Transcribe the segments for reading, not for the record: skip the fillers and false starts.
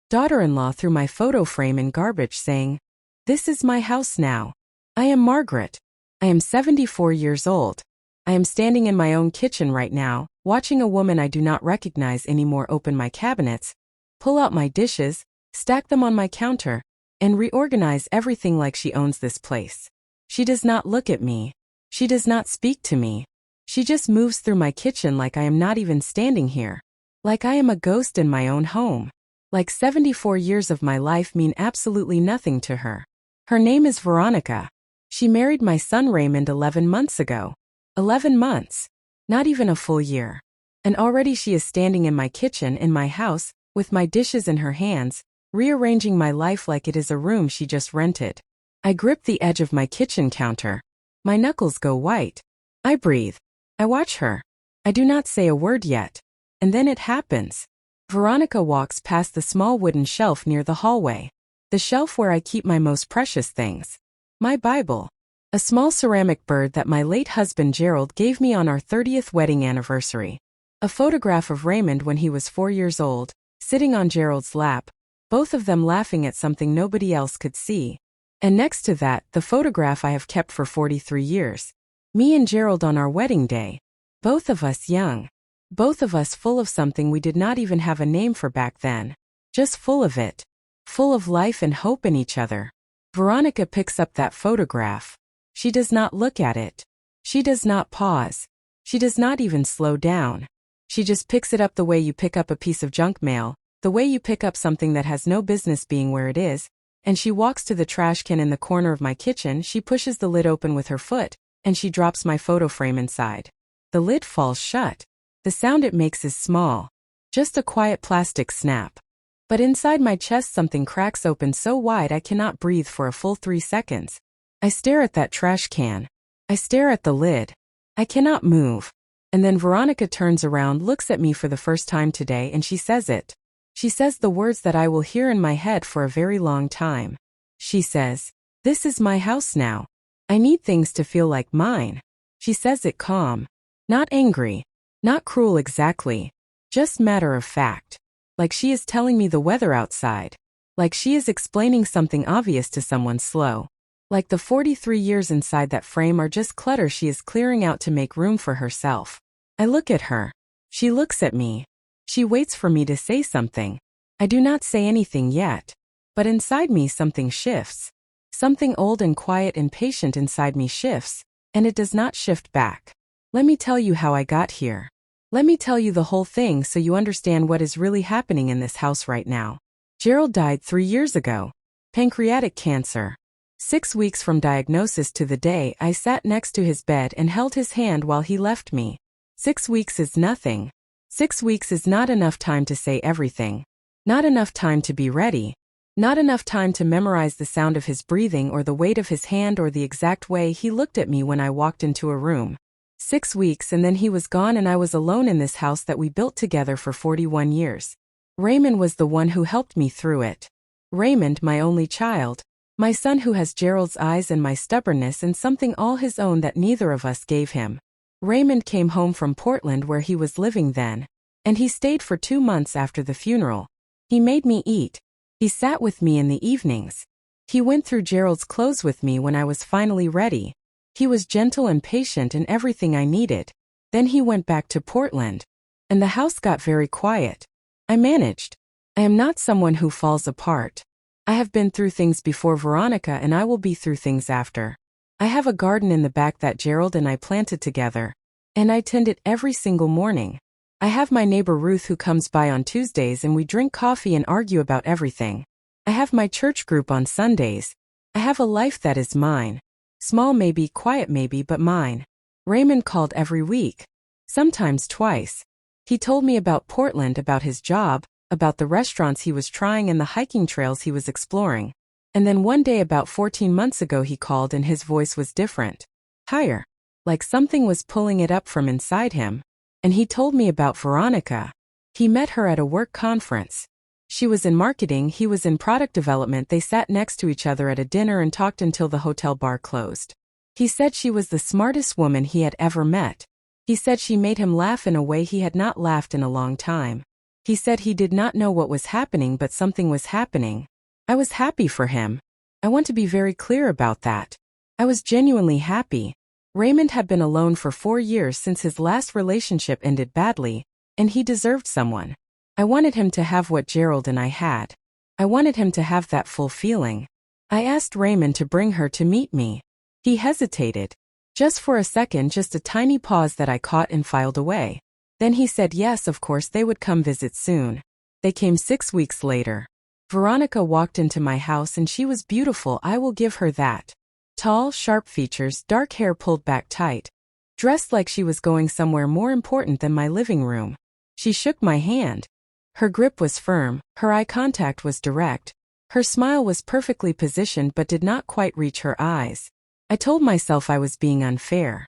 Daughter-in-law threw my photo frame in garbage saying, "This is my house now. I am Margaret. I am 74 years old. I am standing in my own kitchen right now, watching a woman I do not recognize anymore open my cabinets, pull out my dishes, stack them on my counter, and reorganize everything like she owns this place. She does not look at me. She does not speak to me. She just moves through my kitchen like I am not even standing here. Like I am a ghost in my own home. Like 74 years of my life mean absolutely nothing to her. Her name is Veronica. She married my son Raymond 11 months ago. 11 months. Not even a full year. And already she is standing in my kitchen in my house, with my dishes in her hands, rearranging my life like it is a room she just rented. I grip the edge of my kitchen counter. My knuckles go white. I breathe. I watch her. I do not say a word yet. And then it happens. Veronica walks past the small wooden shelf near the hallway. The shelf where I keep my most precious things. My Bible. A small ceramic bird that my late husband Gerald gave me on our 30th wedding anniversary. A photograph of Raymond when he was 4 years old, sitting on Gerald's lap, both of them laughing at something nobody else could see. And next to that, the photograph I have kept for 43 years. Me and Gerald on our wedding day. Both of us young. Both of us full of something we did not even have a name for back then. Just full of it. Full of life and hope in each other. Veronica picks up that photograph. She does not look at it. She does not pause. She does not even slow down. She just picks it up the way you pick up a piece of junk mail, the way you pick up something that has no business being where it is, and she walks to the trash can in the corner of my kitchen. She pushes the lid open with her foot, and she drops my photo frame inside. The lid falls shut. The sound it makes is small. Just a quiet plastic snap. But inside my chest something cracks open so wide I cannot breathe for a full 3 seconds. I stare at that trash can. I stare at the lid. I cannot move. And then Veronica turns around, looks at me for the first time today, and she says it. She says the words that I will hear in my head for a very long time. She says, "This is my house now. I need things to feel like mine." She says it calm. Not angry. Not cruel exactly. Just matter of fact. Like she is telling me the weather outside. Like she is explaining something obvious to someone slow. Like the 43 years inside that frame are just clutter she is clearing out to make room for herself. I look at her. She looks at me. She waits for me to say something. I do not say anything yet. But inside me something shifts. Something old and quiet and patient inside me shifts, and it does not shift back. Let me tell you how I got here. Let me tell you the whole thing so you understand what is really happening in this house right now. Gerald died 3 years ago. Pancreatic cancer. 6 weeks from diagnosis to the day I sat next to his bed and held his hand while he left me. 6 weeks is nothing. 6 weeks is not enough time to say everything. Not enough time to be ready. Not enough time to memorize the sound of his breathing or the weight of his hand or the exact way he looked at me when I walked into a room. 6 weeks and then he was gone and I was alone in this house that we built together for 41 years. Raymond was the one who helped me through it. Raymond, my only child. My son who has Gerald's eyes and my stubbornness and something all his own that neither of us gave him. Raymond came home from Portland where he was living then. And he stayed for 2 months after the funeral. He made me eat. He sat with me in the evenings. He went through Gerald's clothes with me when I was finally ready. He was gentle and patient and everything I needed. Then he went back to Portland. And the house got very quiet. I managed. I am not someone who falls apart. I have been through things before Veronica and I will be through things after. I have a garden in the back that Gerald and I planted together. And I tend it every single morning. I have my neighbor Ruth who comes by on Tuesdays and we drink coffee and argue about everything. I have my church group on Sundays. I have a life that is mine. Small maybe, quiet maybe, but mine. Raymond called every week. Sometimes twice. He told me about Portland, about his job, about the restaurants he was trying and the hiking trails he was exploring. And then one day about 14 months ago he called and his voice was different. Higher. Like something was pulling it up from inside him. And he told me about Veronica. He met her at a work conference. She was in marketing, he was in product development. They sat next to each other at a dinner and talked until the hotel bar closed. He said she was the smartest woman he had ever met. He said she made him laugh in a way he had not laughed in a long time. He said he did not know what was happening, but something was happening. I was happy for him. I want to be very clear about that. I was genuinely happy. Raymond had been alone for 4 years since his last relationship ended badly, and he deserved someone. I wanted him to have what Gerald and I had. I wanted him to have that full feeling. I asked Raymond to bring her to meet me. He hesitated. Just for a second, just a tiny pause that I caught and filed away. Then he said yes, of course they would come visit soon. They came 6 weeks later. Veronica walked into my house and she was beautiful, I will give her that. Tall, sharp features, dark hair pulled back tight. Dressed like she was going somewhere more important than my living room. She shook my hand. Her grip was firm, her eye contact was direct. Her smile was perfectly positioned but did not quite reach her eyes. I told myself I was being unfair.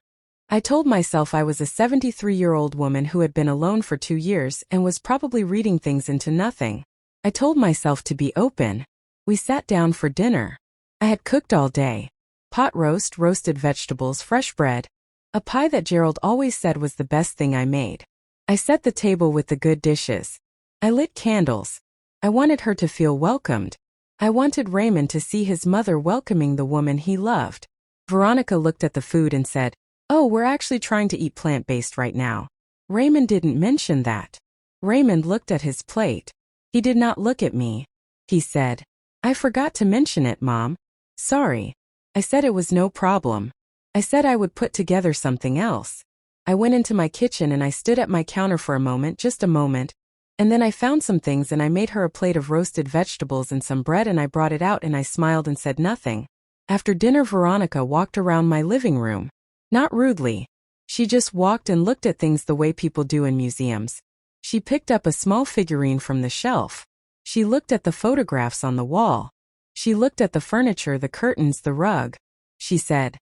I told myself I was a 73-year-old woman who had been alone for 2 years and was probably reading things into nothing. I told myself to be open. We sat down for dinner. I had cooked all day. Pot roast, roasted vegetables, fresh bread. A pie that Gerald always said was the best thing I made. I set the table with the good dishes. I lit candles. I wanted her to feel welcomed. I wanted Raymond to see his mother welcoming the woman he loved. Veronica looked at the food and said, "Oh, we're actually trying to eat plant-based right now." Raymond didn't mention that. Raymond looked at his plate. He did not look at me. He said, "I forgot to mention it, Mom. Sorry." I said it was no problem. I said I would put together something else. I went into my kitchen and I stood at my counter for a moment, just a moment, and then I found some things and I made her a plate of roasted vegetables and some bread and I brought it out and I smiled and said nothing. After dinner, Veronica walked around my living room. Not rudely. She just walked and looked at things the way people do in museums. She picked up a small figurine from the shelf. She looked at the photographs on the wall. She looked at the furniture, the curtains, the rug. She said,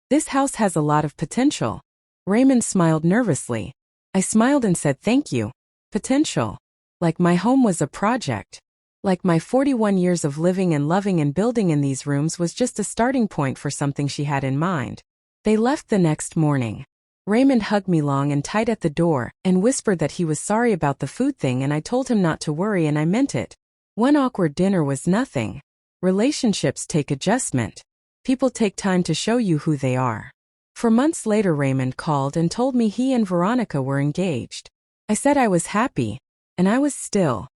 "This house has a lot of potential." Raymond smiled nervously. I smiled and said thank you. Potential. Like my home was a project. Like my 41 years of living and loving and building in these rooms was just a starting point for something she had in mind. They left the next morning. Raymond hugged me long and tight at the door and whispered that he was sorry about the food thing, and I told him not to worry, and I meant it. One awkward dinner was nothing. Relationships take adjustment. People take time to show you who they are. For months later, Raymond called and told me he and Veronica were engaged. I said I was happy, and I was still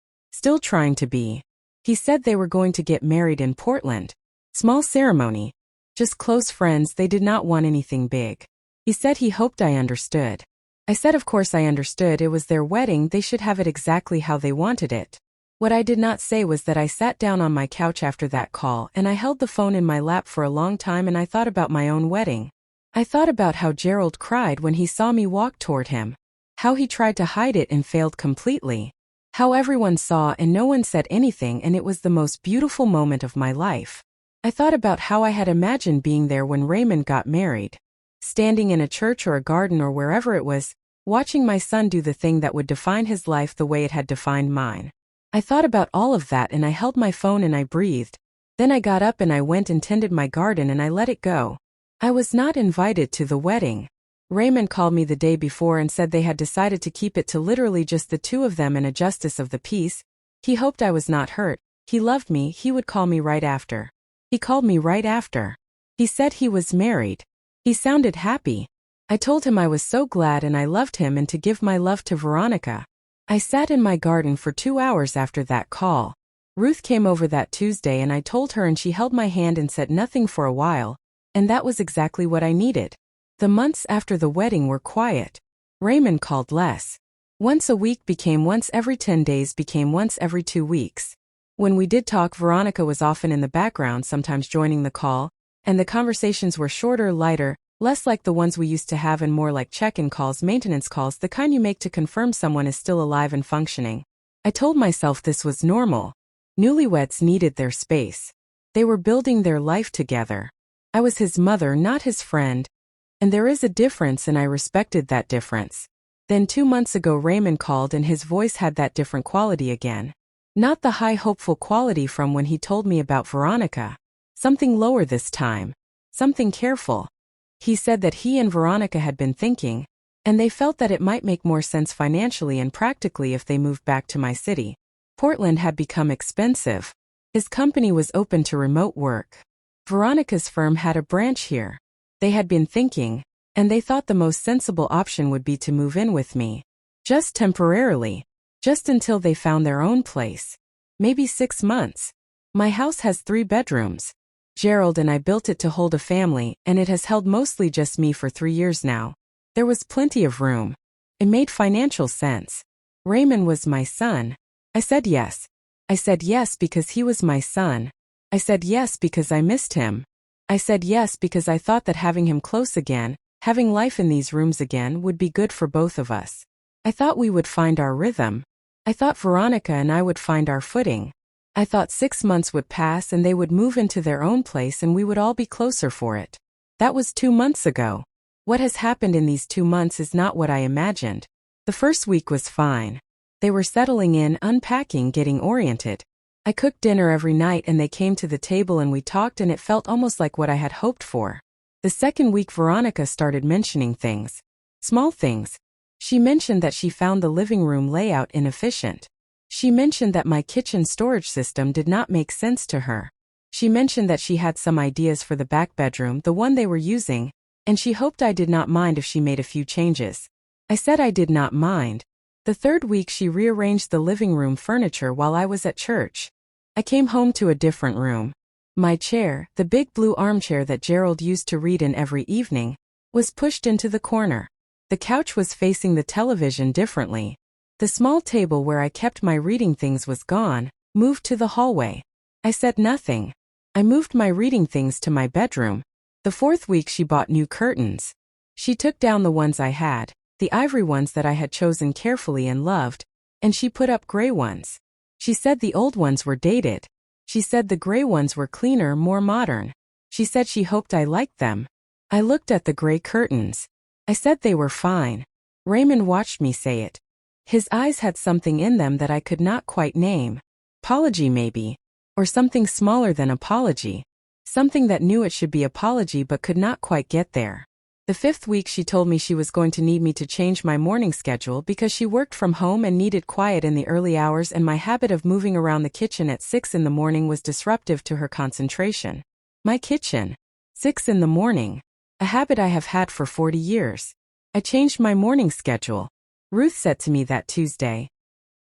trying to be. He said they were going to get married in Portland. Small ceremony. Just close friends, they did not want anything big. He said he hoped I understood. I said of course I understood, it was their wedding, they should have it exactly how they wanted it. What I did not say was that I sat down on my couch after that call and I held the phone in my lap for a long time and I thought about my own wedding. I thought about how Gerald cried when he saw me walk toward him. How he tried to hide it and failed completely. How everyone saw and no one said anything, and it was the most beautiful moment of my life. I thought about how I had imagined being there when Raymond got married. Standing in a church or a garden or wherever it was, watching my son do the thing that would define his life the way it had defined mine. I thought about all of that and I held my phone and I breathed. Then I got up and I went and tended my garden and I let it go. I was not invited to the wedding. Raymond called me the day before and said they had decided to keep it to literally just the two of them and a justice of the peace. He hoped I was not hurt. He loved me. He would call me right after. He called me right after. He said he was married. He sounded happy. I told him I was so glad and I loved him and to give my love to Veronica. I sat in my garden for 2 hours after that call. Ruth came over that Tuesday and I told her and she held my hand and said nothing for a while, and that was exactly what I needed. The months after the wedding were quiet. Raymond called less. Once a week became once every 10 days became once every 2 weeks. When we did talk, Veronica was often in the background, sometimes joining the call, and the conversations were shorter, lighter, less like the ones we used to have and more like check-in calls, maintenance calls, the kind you make to confirm someone is still alive and functioning. I told myself this was normal. Newlyweds needed their space. They were building their life together. I was his mother, not his friend. And there is a difference, and I respected that difference. Then 2 months ago Raymond called and his voice had that different quality again. Not the high hopeful quality from when he told me about Veronica. Something lower this time. Something careful. He said that he and Veronica had been thinking. and they felt that it might make more sense financially and practically if they moved back to my city. Portland had become expensive. His company was open to remote work. Veronica's firm had a branch here. They had been thinking, and they thought the most sensible option would be to move in with me. Just temporarily. Just until they found their own place. Maybe 6 months. My house has 3 bedrooms. Gerald and I built it to hold a family, and it has held mostly just me for 3 years now. There was plenty of room. It made financial sense. Raymond was my son. I said yes. I said yes because he was my son. I said yes because I missed him. I said yes because I thought that having him close again, having life in these rooms again, would be good for both of us. I thought we would find our rhythm. I thought Veronica and I would find our footing. I thought 6 months would pass and they would move into their own place and we would all be closer for it. That was 2 months ago. What has happened in these 2 months is not what I imagined. The first week was fine. They were settling in, unpacking, getting oriented. I cooked dinner every night and they came to the table and we talked and it felt almost like what I had hoped for. The second week Veronica started mentioning things. Small things. She mentioned that she found the living room layout inefficient. She mentioned that my kitchen storage system did not make sense to her. She mentioned that she had some ideas for the back bedroom, the one they were using, and she hoped I did not mind if she made a few changes. I said I did not mind. The third week she rearranged the living room furniture while I was at church. I came home to a different room. My chair, the big blue armchair that Gerald used to read in every evening, was pushed into the corner. The couch was facing the television differently. The small table where I kept my reading things was gone, moved to the hallway. I said nothing. I moved my reading things to my bedroom. The fourth week she bought new curtains. She took down the ones I had, the ivory ones that I had chosen carefully and loved, and she put up gray ones. She said the old ones were dated. She said the gray ones were cleaner, more modern. She said she hoped I liked them. I looked at the gray curtains. I said they were fine. Raymond watched me say it. His eyes had something in them that I could not quite name. Apology maybe. Or something smaller than apology. Something that knew it should be apology but could not quite get there. The fifth week she told me she was going to need me to change my morning schedule because she worked from home and needed quiet in the early hours and my habit of moving around the kitchen at 6 in the morning was disruptive to her concentration. My kitchen. 6 in the morning. A habit I have had for 40 years. I changed my morning schedule. Ruth said to me that Tuesday,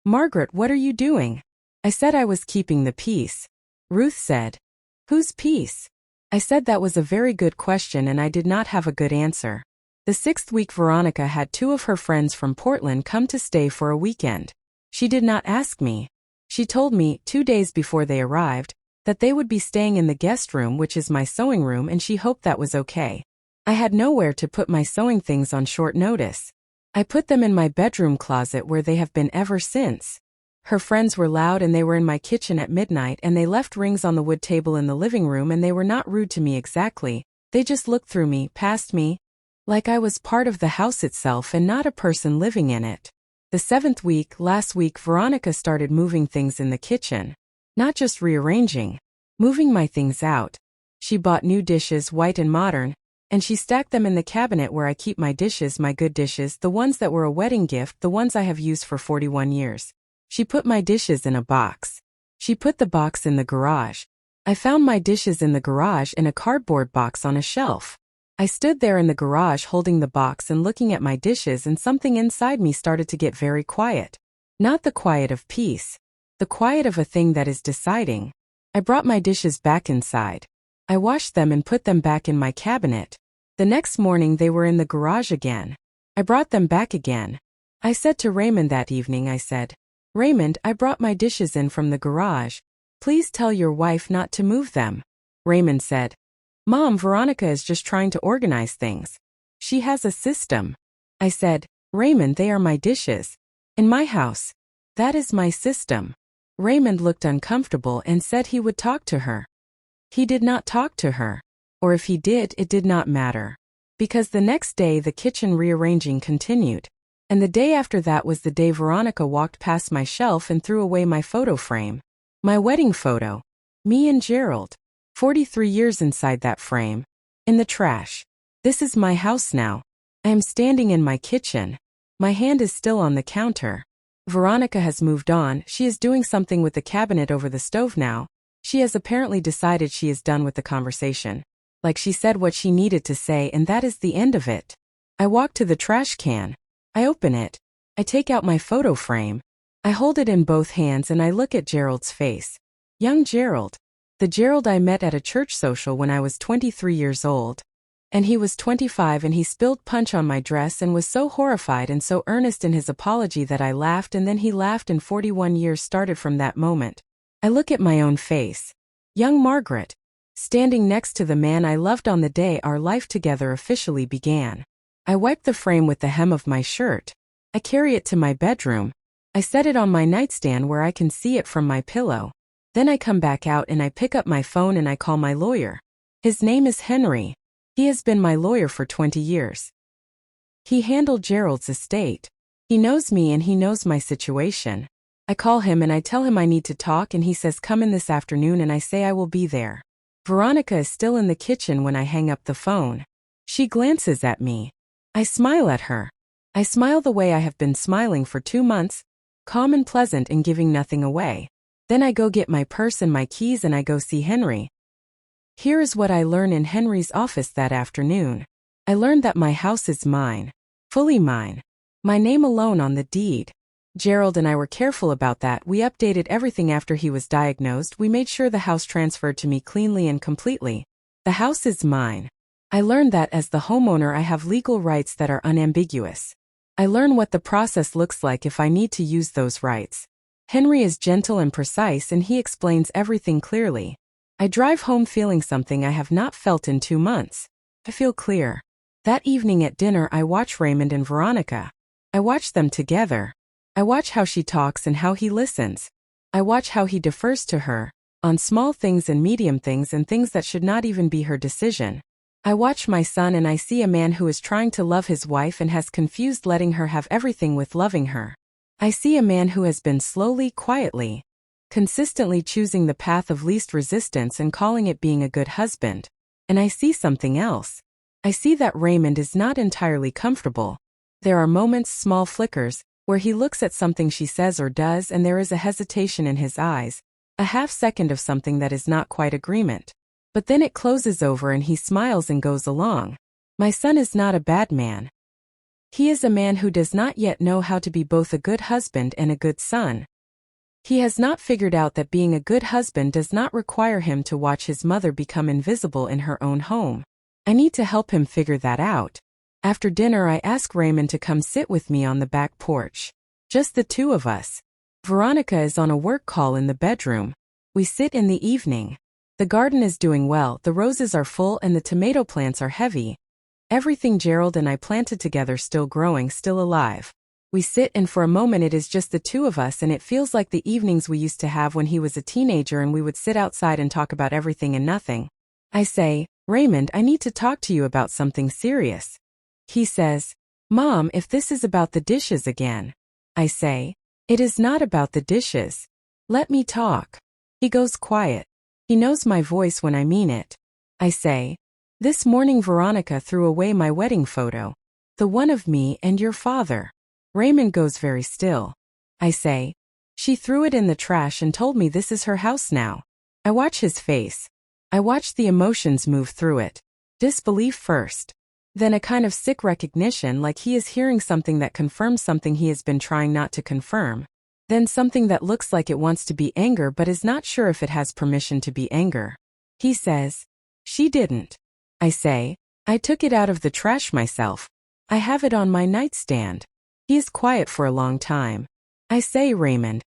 "Margaret, what are you doing?" I said I was keeping the peace. Ruth said, "Whose peace?" I said that was a very good question and I did not have a good answer. The sixth week Veronica had 2 of her friends from Portland come to stay for a weekend. She did not ask me. She told me, 2 days before they arrived, that they would be staying in the guest room, which is my sewing room, and she hoped that was okay. I had nowhere to put my sewing things on short notice. I put them in my bedroom closet where they have been ever since. Her friends were loud and they were in my kitchen at midnight and they left rings on the wood table in the living room and they were not rude to me exactly, they just looked through me, past me, like I was part of the house itself and not a person living in it. The 7th week, last week, Veronica started moving things in the kitchen. Not just rearranging, moving my things out. She bought new dishes, white and modern, and she stacked them in the cabinet where I keep my dishes, my good dishes, the ones that were a wedding gift, the ones I have used for 41 years. She put my dishes in a box. She put the box in the garage. I found my dishes in the garage in a cardboard box on a shelf. I stood there in the garage holding the box and looking at my dishes and something inside me started to get very quiet. Not the quiet of peace. The quiet of a thing that is deciding. I brought my dishes back inside. I washed them and put them back in my cabinet. The next morning they were in the garage again. I brought them back again. I said to Raymond that evening, I said, "Raymond, I brought my dishes in from the garage. Please tell your wife not to move them." Raymond said, "Mom, Veronica is just trying to organize things. She has a system." I said, "Raymond, they are my dishes. In my house. That is my system." Raymond looked uncomfortable and said he would talk to her. He did not talk to her. Or if he did, it did not matter. Because the next day the kitchen rearranging continued. And the day after that was the day Veronica walked past my shelf and threw away my photo frame. My wedding photo. Me and Gerald. 43 years inside that frame. In the trash. This is my house now. I am standing in my kitchen. My hand is still on the counter. Veronica has moved on. She is doing something with the cabinet over the stove now. She has apparently decided she is done with the conversation. Like she said what she needed to say and that is the end of it. I walk to the trash can. I open it. I take out my photo frame. I hold it in both hands and I look at Gerald's face. Young Gerald. The Gerald I met at a church social when I was 23 years old. And he was 25 and he spilled punch on my dress and was so horrified and so earnest in his apology that I laughed and then he laughed and 41 years started from that moment. I look at my own face. Young Margaret. Standing next to the man I loved on the day our life together officially began. I wipe the frame with the hem of my shirt. I carry it to my bedroom. I set it on my nightstand where I can see it from my pillow. Then I come back out and I pick up my phone and I call my lawyer. His name is Henry. He has been my lawyer for 20 years. He handled Gerald's estate. He knows me and he knows my situation. I call him and I tell him I need to talk and he says come in this afternoon and I say I will be there. Veronica is still in the kitchen when I hang up the phone. She glances at me. I smile at her. I smile the way I have been smiling for 2 months, calm and pleasant and giving nothing away. Then I go get my purse and my keys and I go see Henry. Here is what I learn in Henry's office that afternoon. I learned that my house is mine. Fully mine. My name alone on the deed. Gerald and I were careful about that. We updated everything after he was diagnosed. We made sure the house transferred to me cleanly and completely. The house is mine. I learned that as the homeowner I have legal rights that are unambiguous. I learn what the process looks like if I need to use those rights. Henry is gentle and precise and he explains everything clearly. I drive home feeling something I have not felt in 2 months. I feel clear. That evening at dinner I watch Raymond and Veronica. I watch them together. I watch how she talks and how he listens. I watch how he defers to her, on small things and medium things and things that should not even be her decision. I watch my son and I see a man who is trying to love his wife and has confused letting her have everything with loving her. I see a man who has been slowly, quietly, consistently choosing the path of least resistance and calling it being a good husband. And I see something else. I see that Raymond is not entirely comfortable. There are moments, small flickers, where he looks at something she says or does and there is a hesitation in his eyes, a half second of something that is not quite agreement. But then it closes over and he smiles and goes along. My son is not a bad man. He is a man who does not yet know how to be both a good husband and a good son. He has not figured out that being a good husband does not require him to watch his mother become invisible in her own home. I need to help him figure that out. After dinner I ask Raymond to come sit with me on the back porch. Just the two of us. Veronica is on a work call in the bedroom. We sit in the evening. The garden is doing well, the roses are full and the tomato plants are heavy. Everything Gerald and I planted together still growing, still alive. We sit and for a moment it is just the two of us and it feels like the evenings we used to have when he was a teenager and we would sit outside and talk about everything and nothing. I say, Raymond, I need to talk to you about something serious. He says, Mom, if this is about the dishes again. I say, it is not about the dishes. Let me talk. He goes quiet. He knows my voice when I mean it. I say, this morning Veronica threw away my wedding photo. The one of me and your father. Raymond goes very still. I say, she threw it in the trash and told me this is her house now. I watch his face. I watch the emotions move through it. Disbelief first. Then a kind of sick recognition, like he is hearing something that confirms something he has been trying not to confirm. Then something that looks like it wants to be anger but is not sure if it has permission to be anger. He says, she didn't. I say, I took it out of the trash myself. I have it on my nightstand. He is quiet for a long time. I say, Raymond,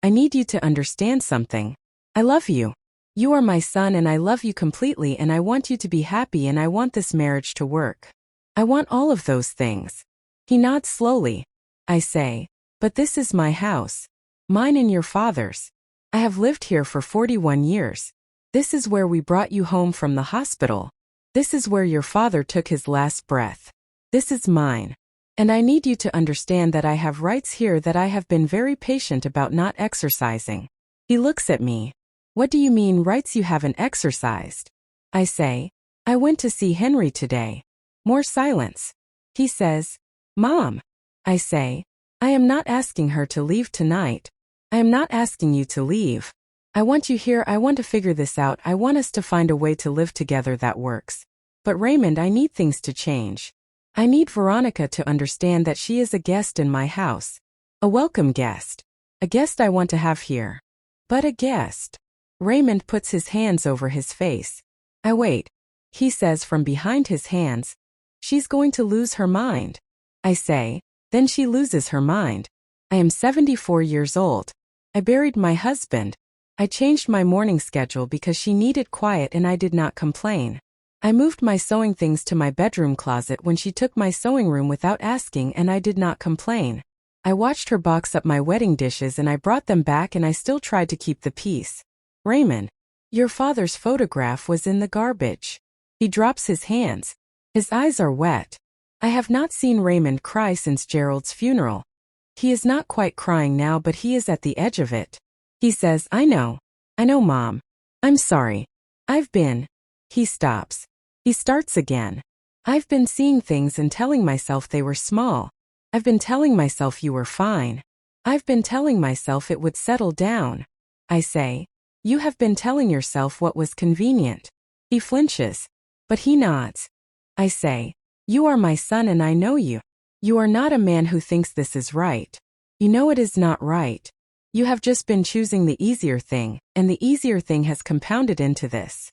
I need you to understand something. I love you. You are my son and I love you completely and I want you to be happy and I want this marriage to work. I want all of those things. He nods slowly. I say, but this is my house. Mine and your father's. I have lived here for 41 years. This is where we brought you home from the hospital. This is where your father took his last breath. This is mine. And I need you to understand that I have rights here that I have been very patient about not exercising. He looks at me. What do you mean rights you haven't exercised? I say, I went to see Henry today. More silence. He says, Mom. I say, I am not asking her to leave tonight. I am not asking you to leave. I want you here. I want to figure this out. I want us to find a way to live together that works. But Raymond, I need things to change. I need Veronica to understand that she is a guest in my house. A welcome guest. A guest I want to have here. But a guest. Raymond puts his hands over his face. I wait. He says from behind his hands, she's going to lose her mind. I say, then she loses her mind. I am 74 years old. I buried my husband. I changed my morning schedule because she needed quiet and I did not complain. I moved my sewing things to my bedroom closet when she took my sewing room without asking and I did not complain. I watched her box up my wedding dishes and I brought them back and I still tried to keep the peace. Raymond, your father's photograph was in the garbage. He drops his hands. His eyes are wet. I have not seen Raymond cry since Gerald's funeral. He is not quite crying now, but he is at the edge of it. He says, I know, Mom. I'm sorry. I've been. He stops. He starts again. I've been seeing things and telling myself they were small. I've been telling myself you were fine. I've been telling myself it would settle down. I say, you have been telling yourself what was convenient. He flinches, but he nods. I say, you are my son and I know you. You are not a man who thinks this is right. You know it is not right. You have just been choosing the easier thing, and the easier thing has compounded into this.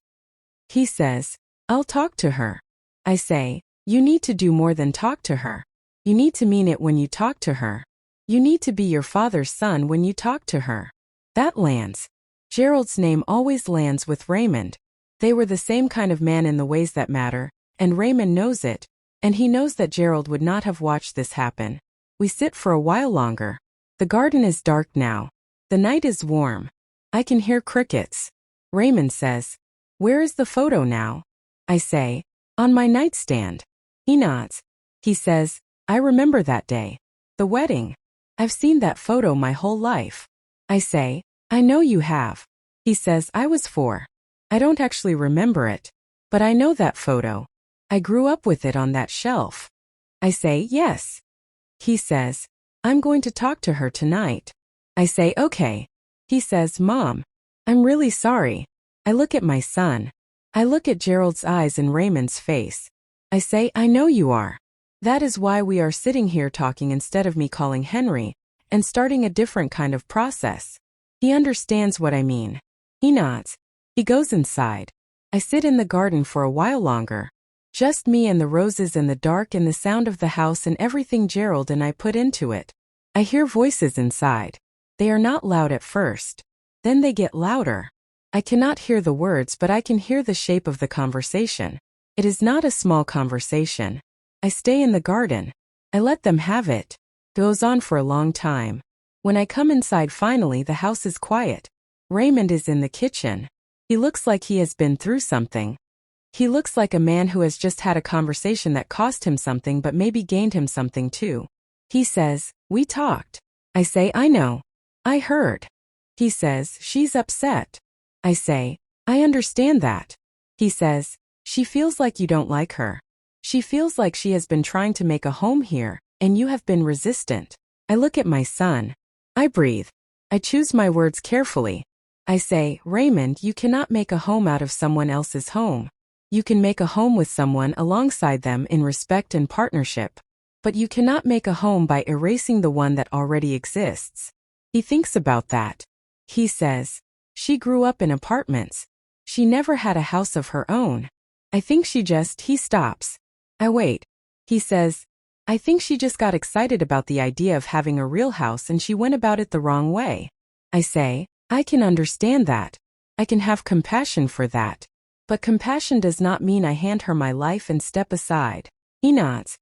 He says, I'll talk to her. I say, you need to do more than talk to her. You need to mean it when you talk to her. You need to be your father's son when you talk to her. That lands. Gerald's name always lands with Raymond. They were the same kind of man in the ways that matter, and Raymond knows it, and he knows that Gerald would not have watched this happen. We sit for a while longer. The garden is dark now. The night is warm. I can hear crickets. Raymond says, where is the photo now? I say, on my nightstand. He nods. He says, I remember that day. The wedding. I've seen that photo my whole life. I say, I know you have. He says, I was 4. I don't actually remember it. But I know that photo. I grew up with it on that shelf. I say, yes. He says, I'm going to talk to her tonight. I say, okay. He says, Mom, I'm really sorry. I look at my son. I look at Gerald's eyes and Raymond's face. I say, I know you are. That is why we are sitting here talking instead of me calling Henry and starting a different kind of process. He understands what I mean. He nods. He goes inside. I sit in the garden for a while longer. Just me and the roses and the dark and the sound of the house and everything Gerald and I put into it. I hear voices inside. They are not loud at first. Then they get louder. I cannot hear the words, but I can hear the shape of the conversation. It is not a small conversation. I stay in the garden. I let them have it. It goes on for a long time. When I come inside finally, the house is quiet. Raymond is in the kitchen. He looks like he has been through something. He looks like a man who has just had a conversation that cost him something but maybe gained him something too. He says, we talked. I say, I know. I heard. He says, she's upset. I say, I understand that. He says, she feels like you don't like her. She feels like she has been trying to make a home here, and you have been resistant. I look at my son. I breathe. I choose my words carefully. I say, Raymond, you cannot make a home out of someone else's home. You can make a home with someone alongside them in respect and partnership. But you cannot make a home by erasing the one that already exists. He thinks about that. He says, she grew up in apartments. She never had a house of her own. I think he stops. I wait. He says, I think she just got excited about the idea of having a real house and she went about it the wrong way. I say, I can understand that. I can have compassion for that. But compassion does not mean I hand her my life and step aside. He nods.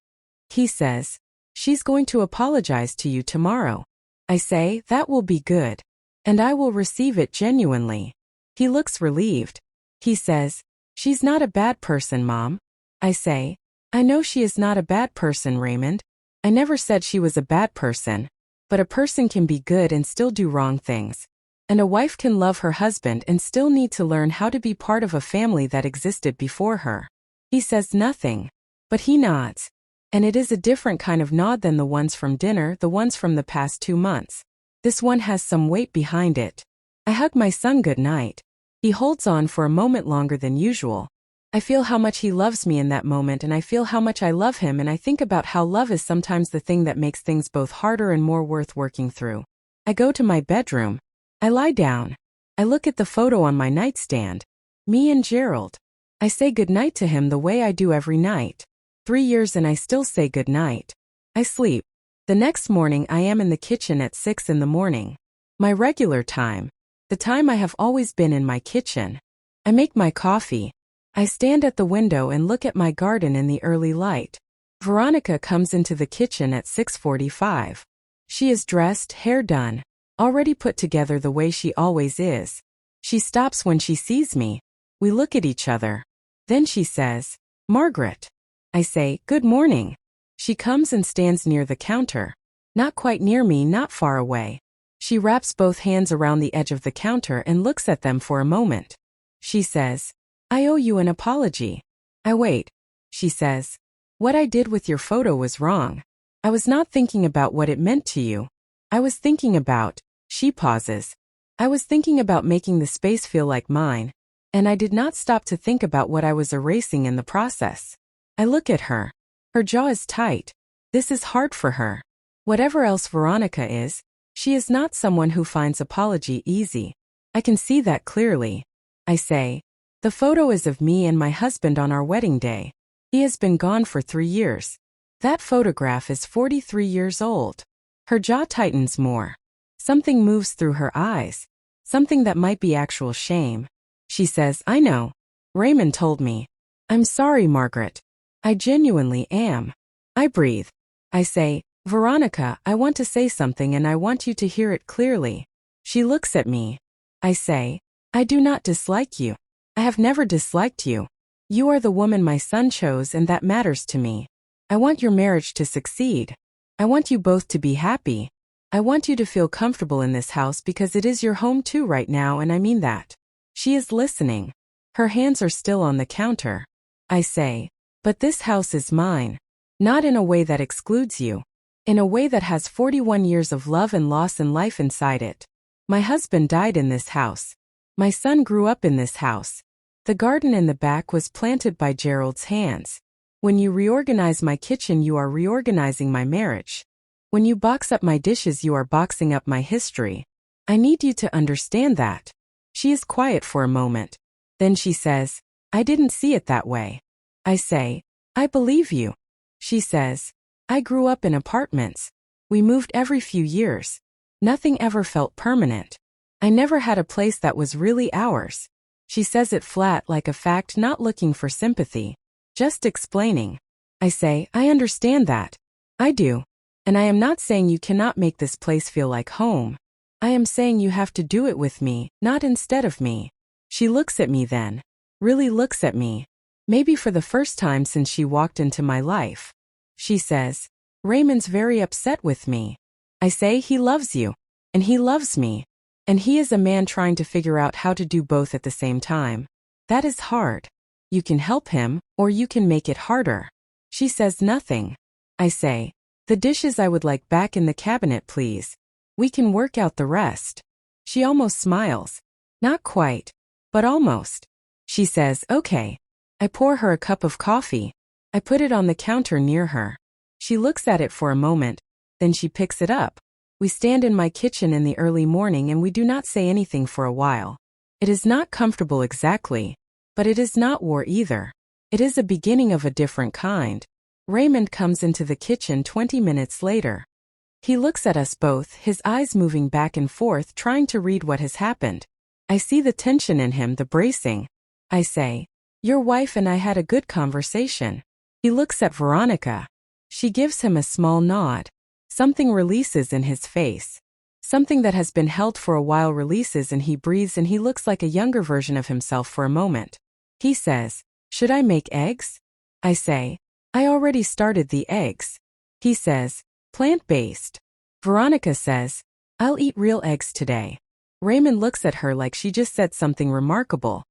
He says, she's going to apologize to you tomorrow. I say, that will be good. And I will receive it genuinely. He looks relieved. He says, she's not a bad person, Mom. I say, I know she is not a bad person, Raymond. I never said she was a bad person. But a person can be good and still do wrong things. And a wife can love her husband and still need to learn how to be part of a family that existed before her. He says nothing. But he nods. And it is a different kind of nod than the ones from dinner, the ones from the past 2 months. This one has some weight behind it. I hug my son good night. He holds on for a moment longer than usual. I feel how much he loves me in that moment, and I feel how much I love him, and I think about how love is sometimes the thing that makes things both harder and more worth working through. I go to my bedroom. I lie down. I look at the photo on my nightstand. Me and Gerald. I say goodnight to him the way I do every night. 3 years and I still say goodnight. I sleep. The next morning I am in the kitchen at 6 in the morning. My regular time. The time I have always been in my kitchen. I make my coffee. I stand at the window and look at my garden in the early light. Veronica comes into the kitchen at 6:45. She is dressed, hair done, already put together the way she always is. She stops when she sees me. We look at each other. Then she says, "Margaret." I say, "Good morning." She comes and stands near the counter. Not quite near me, not far away. She wraps both hands around the edge of the counter and looks at them for a moment. She says, "I owe you an apology." I wait. She says, "What I did with your photo was wrong. I was not thinking about what it meant to you. I was thinking about," she pauses. "I was thinking about making the space feel like mine, and I did not stop to think about what I was erasing in the process." I look at her. Her jaw is tight. This is hard for her. Whatever else Veronica is, she is not someone who finds apology easy. I can see that clearly. I say, "The photo is of me and my husband on our wedding day. He has been gone for 3 years. That photograph is 43 years old." Her jaw tightens more. Something moves through her eyes. Something that might be actual shame. She says, "I know. Raymond told me." "I'm sorry, Margaret. I genuinely am." I breathe. I say, "Veronica, I want to say something and I want you to hear it clearly." She looks at me. I say, "I do not dislike you. I have never disliked you. You are the woman my son chose, and that matters to me. I want your marriage to succeed. I want you both to be happy. I want you to feel comfortable in this house because it is your home too right now, and I mean that." She is listening. Her hands are still on the counter. I say, "But this house is mine. Not in a way that excludes you. In a way that has 41 years of love and loss and life inside it. My husband died in this house. My son grew up in this house. The garden in the back was planted by Gerald's hands. When you reorganize my kitchen, you are reorganizing my marriage. When you box up my dishes, you are boxing up my history. I need you to understand that." She is quiet for a moment. Then she says, "I didn't see it that way." I say, "I believe you." She says, "I grew up in apartments. We moved every few years. Nothing ever felt permanent. I never had a place that was really ours." She says it flat, like a fact, not looking for sympathy. Just explaining. I say, "I understand that. I do. And I am not saying you cannot make this place feel like home. I am saying you have to do it with me, not instead of me." She looks at me then. Really looks at me. Maybe for the first time since she walked into my life. She says, "Raymond's very upset with me." I say, "He loves you. And he loves me. And he is a man trying to figure out how to do both at the same time. That is hard. You can help him, or you can make it harder." She says nothing. I say, "The dishes I would like back in the cabinet, please. We can work out the rest." She almost smiles. Not quite, but almost. She says, "Okay." I pour her a cup of coffee. I put it on the counter near her. She looks at it for a moment, then she picks it up. We stand in my kitchen in the early morning and we do not say anything for a while. It is not comfortable exactly, but it is not war either. It is a beginning of a different kind. Raymond comes into the kitchen 20 minutes later. He looks at us both, his eyes moving back and forth, trying to read what has happened. I see the tension in him, the bracing. I say, "Your wife and I had a good conversation." He looks at Veronica. She gives him a small nod. Something releases in his face. Something that has been held for a while releases, and he breathes, and he looks like a younger version of himself for a moment. He says, "Should I make eggs?" I say, "I already started the eggs." He says, "Plant-based." Veronica says, "I'll eat real eggs today." Raymond looks at her like she just said something remarkable.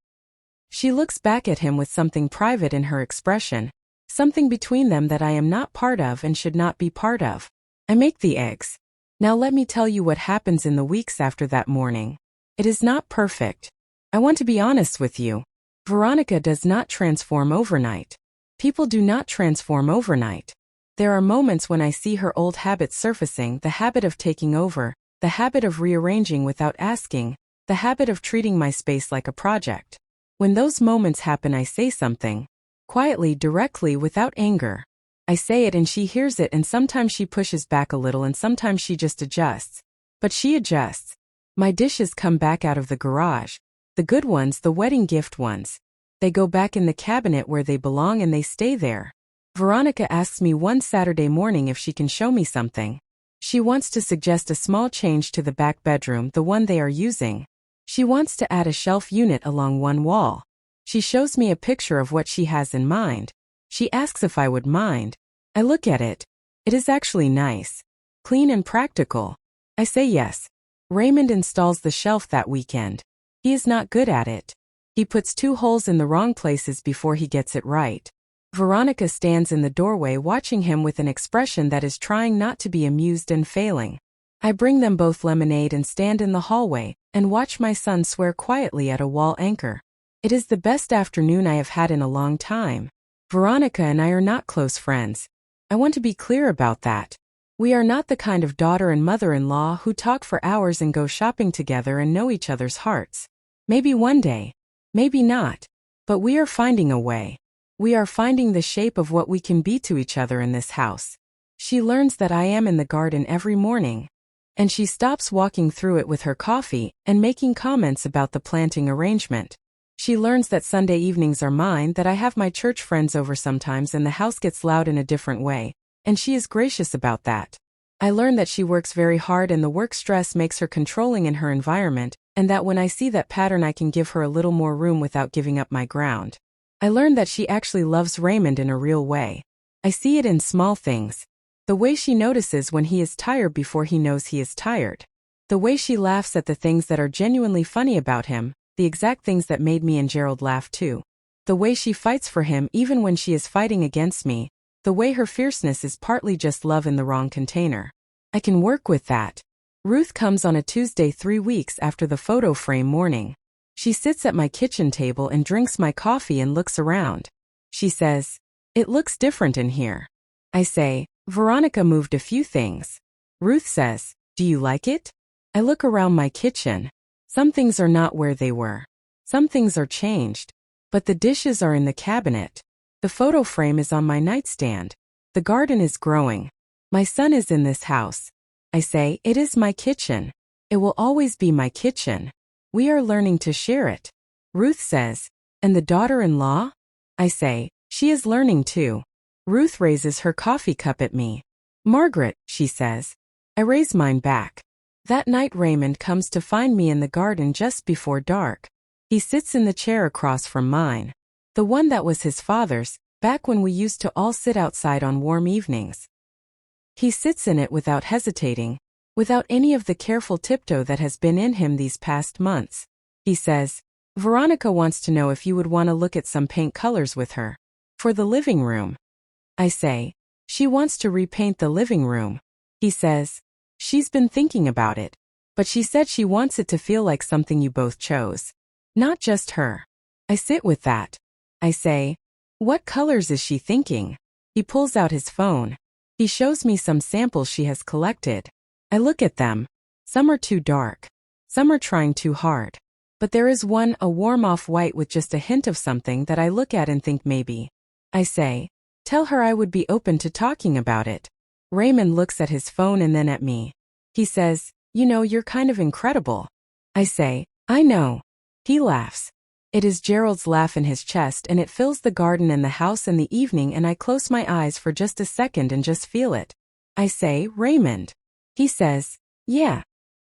She looks back at him with something private in her expression. Something between them that I am not part of and should not be part of. I make the eggs. Now let me tell you what happens in the weeks after that morning. It is not perfect. I want to be honest with you. Veronica does not transform overnight. People do not transform overnight. There are moments when I see her old habits surfacing, the habit of taking over, the habit of rearranging without asking, the habit of treating my space like a project. When those moments happen, I say something. Quietly, directly, without anger. I say it and she hears it, and sometimes she pushes back a little and sometimes she just adjusts. But she adjusts. My dishes come back out of the garage. The good ones, the wedding gift ones. They go back in the cabinet where they belong and they stay there. Veronica asks me one Saturday morning if she can show me something. She wants to suggest a small change to the back bedroom, the one they are using. She wants to add a shelf unit along one wall. She shows me a picture of what she has in mind. She asks if I would mind. I look at it. It is actually nice. Clean and practical. I say yes. Raymond installs the shelf that weekend. He is not good at it. He puts 2 holes in the wrong places before he gets it right. Veronica stands in the doorway watching him with an expression that is trying not to be amused and failing. I bring them both lemonade and stand in the hallway and watch my son swear quietly at a wall anchor. It is the best afternoon I have had in a long time. Veronica and I are not close friends. I want to be clear about that. We are not the kind of daughter and mother-in-law who talk for hours and go shopping together and know each other's hearts. Maybe one day. Maybe not. But we are finding a way. We are finding the shape of what we can be to each other in this house. She learns that I am in the garden every morning. And she stops walking through it with her coffee and making comments about the planting arrangement. She learns that Sunday evenings are mine, that I have my church friends over sometimes and the house gets loud in a different way, and she is gracious about that. I learn that she works very hard and the work stress makes her controlling in her environment, and that when I see that pattern I can give her a little more room without giving up my ground. I learn that she actually loves Raymond in a real way. I see it in small things. The way she notices when he is tired before he knows he is tired. The way she laughs at the things that are genuinely funny about him, the exact things that made me and Gerald laugh too. The way she fights for him even when she is fighting against me. The way her fierceness is partly just love in the wrong container. I can work with that. Ruth comes on a Tuesday 3 weeks after the photo frame morning. She sits at my kitchen table and drinks my coffee and looks around. She says, "It looks different in here." I say, "Veronica moved a few things." Ruth says, "Do you like it?" I look around my kitchen. Some things are not where they were. Some things are changed. But the dishes are in the cabinet. The photo frame is on my nightstand. The garden is growing. My son is in this house. I say, "It is my kitchen. It will always be my kitchen. We are learning to share it." Ruth says, "And the daughter-in-law?" I say, "She is learning too." Ruth raises her coffee cup at me. "Margaret," she says. I raise mine back. That night Raymond comes to find me in the garden just before dark. He sits in the chair across from mine. The one that was his father's, back when we used to all sit outside on warm evenings. He sits in it without hesitating, without any of the careful tiptoe that has been in him these past months. He says, "Veronica wants to know if you would want to look at some paint colors with her. For the living room." I say, "She wants to repaint the living room." He says, "She's been thinking about it. But she said she wants it to feel like something you both chose. Not just her." I sit with that. I say, "What colors is she thinking?" He pulls out his phone. He shows me some samples she has collected. I look at them. Some are too dark. Some are trying too hard. But there is one, a warm off-white with just a hint of something that I look at and think maybe. I say, "Tell her I would be open to talking about it." Raymond looks at his phone and then at me. He says, "You know, you're kind of incredible." I say, "I know." He laughs. It is Gerald's laugh in his chest and it fills the garden and the house in the evening, and I close my eyes for just a second and just feel it. I say, "Raymond." He says, "Yeah."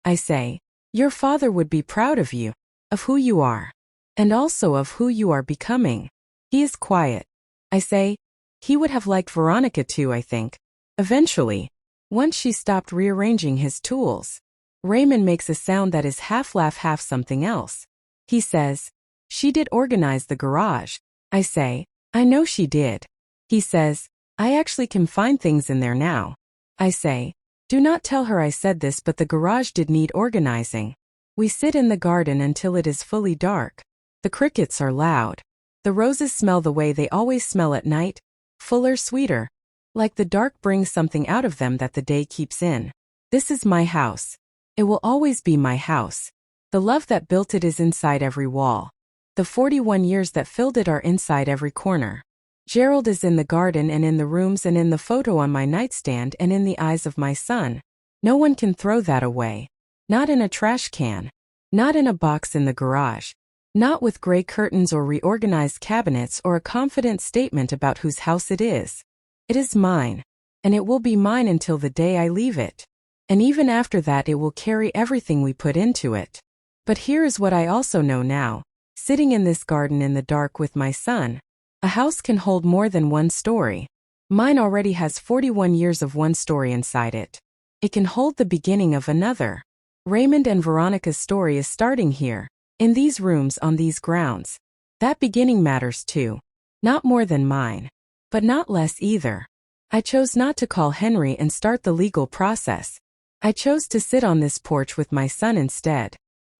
I say, "Your father would be proud of you, of who you are, and also of who you are becoming." He is quiet. I say, "He would have liked Veronica too, I think. Eventually. Once she stopped rearranging his tools." Raymond makes a sound that is half laugh, half something else. He says, "She did organize the garage." I say, "I know she did." He says, I actually can find things in there now. I say, do not tell her I said this, but the garage did need organizing. We sit in the garden until it is fully dark. The crickets are loud. The roses smell the way they always smell at night, fuller, sweeter. Like the dark brings something out of them that the day keeps in. This is my house. It will always be my house. The love that built it is inside every wall. The 41 years that filled it are inside every corner. Gerald is in the garden and in the rooms and in the photo on my nightstand and in the eyes of my son. No one can throw that away. Not in a trash can. Not in a box in the garage. Not with gray curtains or reorganized cabinets or a confident statement about whose house it is. It is mine. And it will be mine until the day I leave it. And even after that it will carry everything we put into it. But here is what I also know now. Sitting in this garden in the dark with my son, a house can hold more than one story. Mine already has 41 years of one story inside it. It can hold the beginning of another. Raymond and Veronica's story is starting here, in these rooms on these grounds. That beginning matters too. Not more than mine. But not less either. I chose not to call Henry and start the legal process. I chose to sit on this porch with my son instead.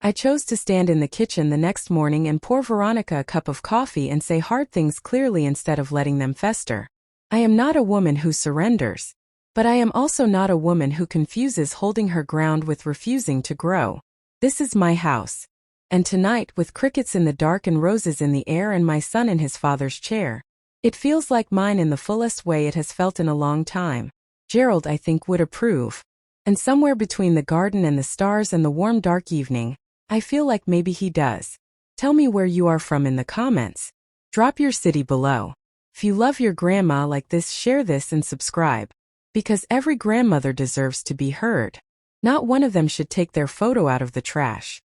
I chose to stand in the kitchen the next morning and pour Veronica a cup of coffee and say hard things clearly instead of letting them fester. I am not a woman who surrenders. But I am also not a woman who confuses holding her ground with refusing to grow. This is my house. And tonight, with crickets in the dark and roses in the air and my son in his father's chair, it feels like mine in the fullest way it has felt in a long time. Gerald, I think, would approve. And somewhere between the garden and the stars and the warm dark evening, I feel like maybe he does. Tell me where you are from in the comments. Drop your city below. If you love your grandma like this, share this and subscribe. Because every grandmother deserves to be heard. Not one of them should take their photo out of the trash.